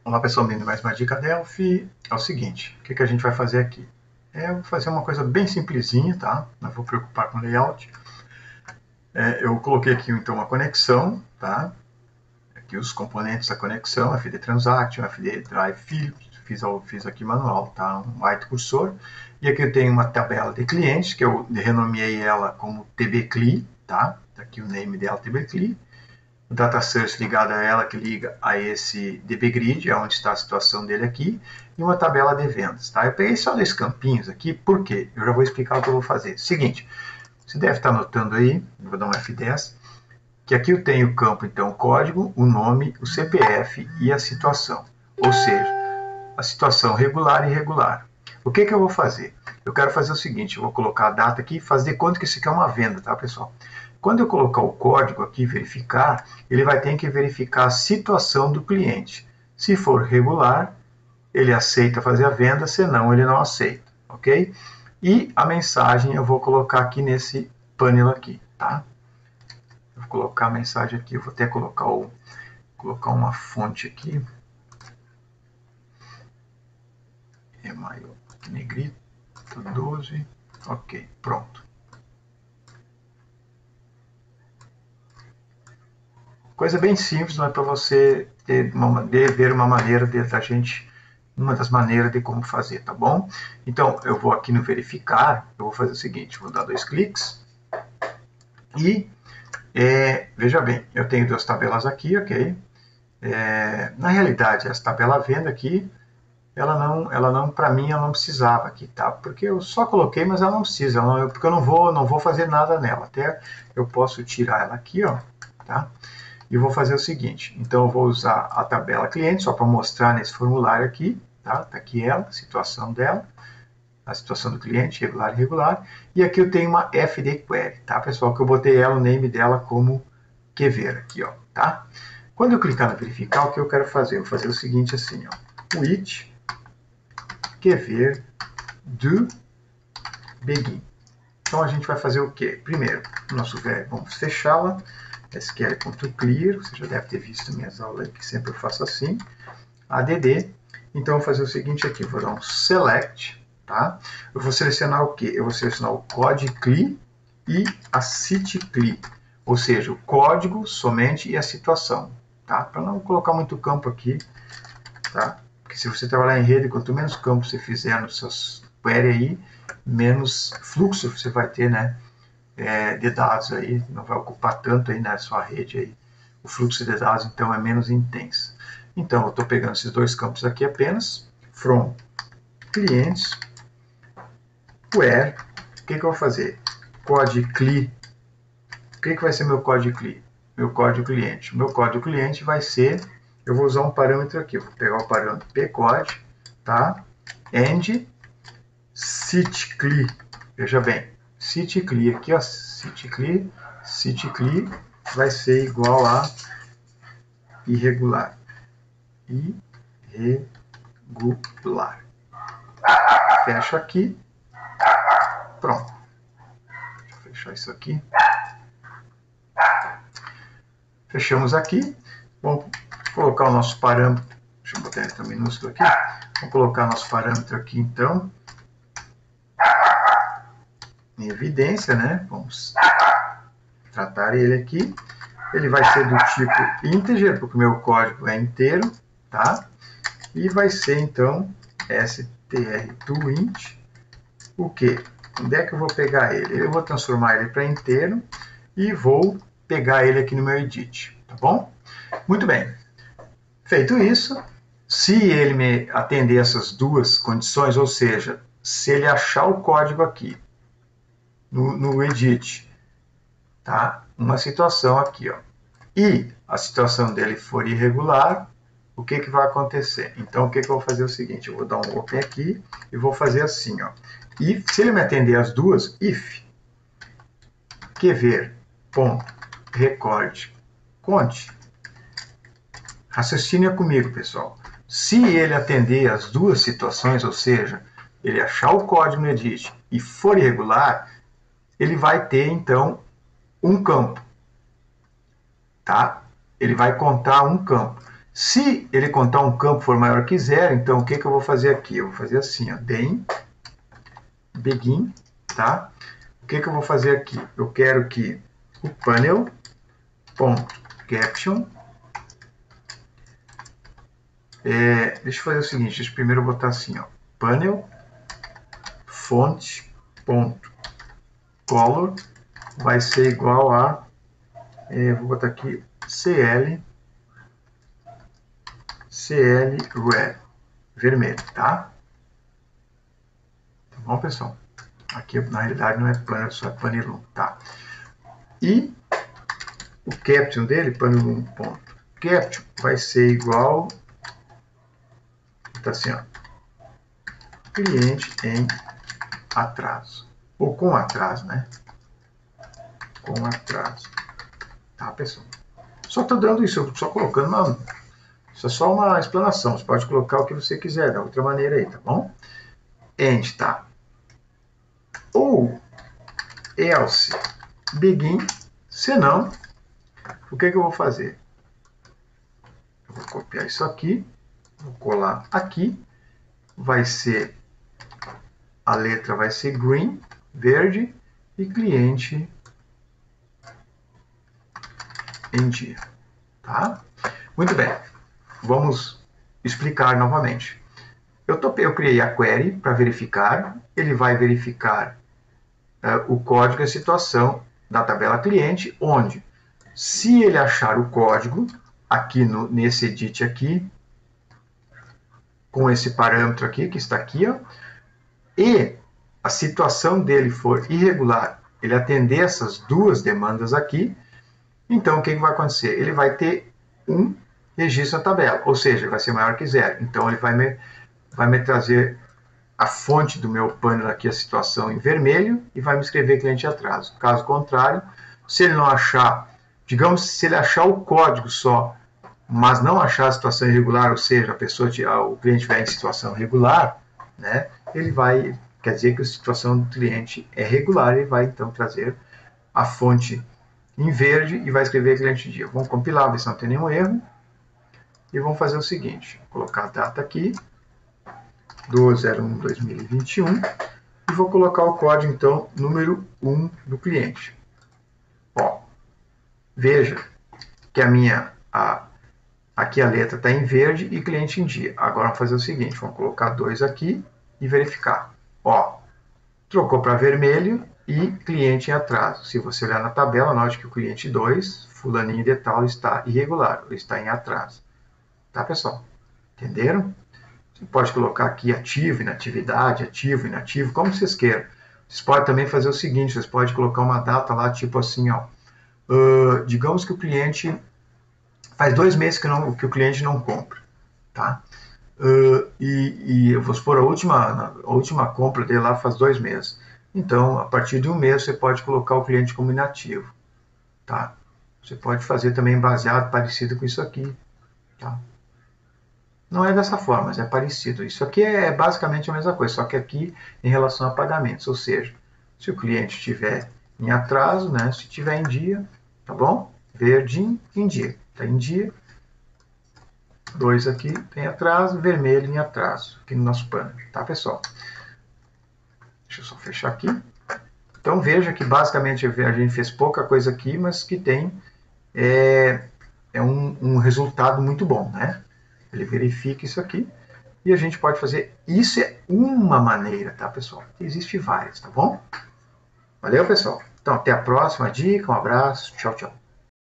Olá pessoal, bem-vindo a mais uma dica Delphi. É o seguinte, o que a gente vai fazer aqui? Eu vou fazer uma coisa bem simplesinha, tá? Não vou preocupar com layout. Eu coloquei aqui então uma conexão, tá? Aqui os componentes da conexão, FD Transaction, FD Drive Field, fiz aqui manual, tá? Um white cursor. E aqui eu tenho uma tabela de clientes, que eu renomeei ela como TBCLI, tá? Tá aqui o name dela, TBCLI. O data source ligado a ela, que liga a esse dbGrid, é onde está a situação dele aqui, e uma tabela de vendas. Tá? Eu peguei só dois campinhos aqui, por quê? Eu já vou explicar o que eu vou fazer. Seguinte, você deve estar notando aí, eu vou dar um F10, que aqui eu tenho o campo, então, o código, o nome, o CPF e a situação. Ou seja, a situação regular e irregular. O que eu vou fazer? Eu quero fazer o seguinte, eu vou colocar a data aqui e fazer de conta que isso aqui é uma venda, tá, pessoal? Quando eu colocar o código aqui, verificar, ele vai ter que verificar a situação do cliente. Se for regular, ele aceita fazer a venda, senão ele não aceita, ok? E a mensagem eu vou colocar aqui nesse panel aqui, tá? Eu vou colocar a mensagem aqui, eu vou até colocar uma fonte aqui. É maior, negrito, 12, ok, pronto. Coisa bem simples, não é para você ver uma maneira da gente, uma das maneiras de como fazer, tá bom? Então, eu vou aqui no verificar, eu vou fazer o seguinte, vou dar 2 cliques e, veja bem, eu tenho duas tabelas aqui, ok? Na realidade, essa tabela venda aqui, ela não para mim, ela não precisava aqui, tá? Porque eu só coloquei, mas ela não precisa, porque eu não vou fazer nada nela. Até eu posso tirar ela aqui, ó, tá? E vou fazer o seguinte, então eu vou usar a tabela cliente, só para mostrar nesse formulário aqui, tá? Tá aqui ela, a situação dela, a situação do cliente, regular e irregular, e aqui eu tenho uma FD Query, tá, pessoal? Que eu botei ela, o name dela como QVer aqui, ó, tá? Quando eu clicar no verificar, o que eu quero fazer? Eu vou fazer o seguinte assim, ó, with QVer do begin. Então a gente vai fazer o quê? Primeiro, nosso verbo, vamos fechá-la, sql.clear, você já deve ter visto minhas aulas que sempre eu faço assim, add, então eu vou fazer o seguinte aqui, eu vou dar um select, tá? Eu vou selecionar o quê? Eu vou selecionar o code CLI e a city CLI, ou seja, o código somente e a situação, tá? Para não colocar muito campo aqui, tá? Porque se você trabalhar em rede, quanto menos campo você fizer nos seus query aí, menos fluxo você vai ter, né? De dados aí, não vai ocupar tanto aí na sua rede aí. O fluxo de dados então é menos intenso. Então eu estou pegando esses dois campos aqui apenas, from clientes, where, o que eu vou fazer? Código CLI, o que vai ser meu código CLI? Meu código cliente. Meu código cliente vai ser, eu vou usar um parâmetro aqui, vou pegar o parâmetro pcode, tá? And cityCLI, veja bem, cityCLI aqui, ó, cityCLI vai ser igual a irregular. Irregular. Fecho aqui. Pronto. Deixa eu fechar isso aqui. Fechamos aqui. Vamos colocar o nosso parâmetro. Deixa eu botar ele também minúsculo aqui. Vamos colocar nosso parâmetro aqui, então. Em evidência, né? Vamos tratar ele aqui. Ele vai ser do tipo integer, porque o meu código é inteiro, tá? E vai ser, então, str2int, o que? Onde é que eu vou pegar ele? Eu vou transformar ele para inteiro e vou pegar ele aqui no meu edit, tá bom? Muito bem. Feito isso, se ele me atender essas duas condições, ou seja, se ele achar o código aqui no edit, tá? Uma situação aqui, ó, e a situação dele for irregular, o que vai acontecer? Então, o que eu vou fazer é o seguinte, eu vou dar um open aqui e vou fazer assim, ó. E se ele me atender as duas, if qver.record conte, raciocínio comigo, pessoal. Se ele atender as duas situações, ou seja, ele achar o código no edit e for irregular, ele vai ter, então, um campo, tá? Ele vai contar um campo. Se ele contar um campo for maior que 0, então o que eu vou fazer aqui? Eu vou fazer assim, ó, then begin, tá? O que eu vou fazer aqui? Eu quero que o panel.caption, deixa eu fazer o seguinte, deixa eu primeiro botar assim, ó, panel font.color vai ser igual a, vou botar aqui CL red, vermelho, tá? Tá bom, pessoal? Aqui, na realidade, não é panel, só é panelum, tá? E o caption dele, panelum.caption, vai ser igual, tá assim, ó, cliente em atraso, ou com atraso, né? Com atraso, tá, pessoal? Só tô dando isso, só colocando uma... Isso é só uma explanação, você pode colocar o que você quiser, da outra maneira aí, tá bom? End, tá? Ou else begin, senão, o que eu vou fazer? Eu vou copiar isso aqui, vou colar aqui, vai ser, a letra vai ser green, verde, e cliente em dia, tá? Muito bem, vamos explicar novamente. Eu criei a query para verificar, ele vai verificar o código e a situação da tabela cliente, onde, se ele achar o código, aqui nesse edit aqui, com esse parâmetro aqui, que está aqui, ó, e a situação dele for irregular, ele atender essas duas demandas aqui, então o que vai acontecer? Ele vai ter um registro na tabela, ou seja, vai ser maior que 0. Então ele vai me trazer a fonte do meu panel aqui, a situação em vermelho, e vai me escrever cliente de atraso. Caso contrário, se ele não achar, digamos, se ele achar o código só, mas não achar a situação irregular, ou seja, o cliente estiver em situação regular, né, ele vai, quer dizer que a situação do cliente é regular, ele vai então trazer a fonte em verde e vai escrever cliente dia. Vamos compilar, ver se não tem nenhum erro, e vamos fazer o seguinte, vou colocar a data aqui, 12/01/2021, e vou colocar o código, então, número 1 do cliente. Ó, veja que aqui a letra está em verde e cliente em dia. Agora vamos fazer o seguinte, vamos colocar 2 aqui e verificar. Ó, trocou para vermelho e cliente em atraso. Se você olhar na tabela, note que o cliente 2, fulaninho de tal, está irregular, ele está em atraso. Tá, pessoal? Entenderam? Você pode colocar aqui ativo, inatividade, ativo, inativo, como vocês queiram. Vocês podem também fazer o seguinte, vocês podem colocar uma data lá, tipo assim, ó. Digamos que o cliente faz 2 meses que o cliente não compra, tá? E eu vou supor, a última compra dele lá faz 2 meses. Então, a partir de 1 mês, você pode colocar o cliente como inativo, tá? Você pode fazer também baseado, parecido com isso aqui, tá? Não é dessa forma, mas é parecido. Isso aqui é basicamente a mesma coisa, só que aqui em relação a pagamentos, ou seja, se o cliente estiver em atraso, né, se estiver em dia, tá bom? Verdinho em dia, está em dia. 2 aqui tem atraso, vermelho em atraso, aqui no nosso panel, tá, pessoal? Deixa eu só fechar aqui. Então veja que basicamente a gente fez pouca coisa aqui, mas que tem um resultado muito bom, né? Ele verifica isso aqui e a gente pode fazer. Isso é uma maneira, tá, pessoal? Existem várias, tá bom? Valeu, pessoal. Então, até a próxima dica. Um abraço. Tchau, tchau.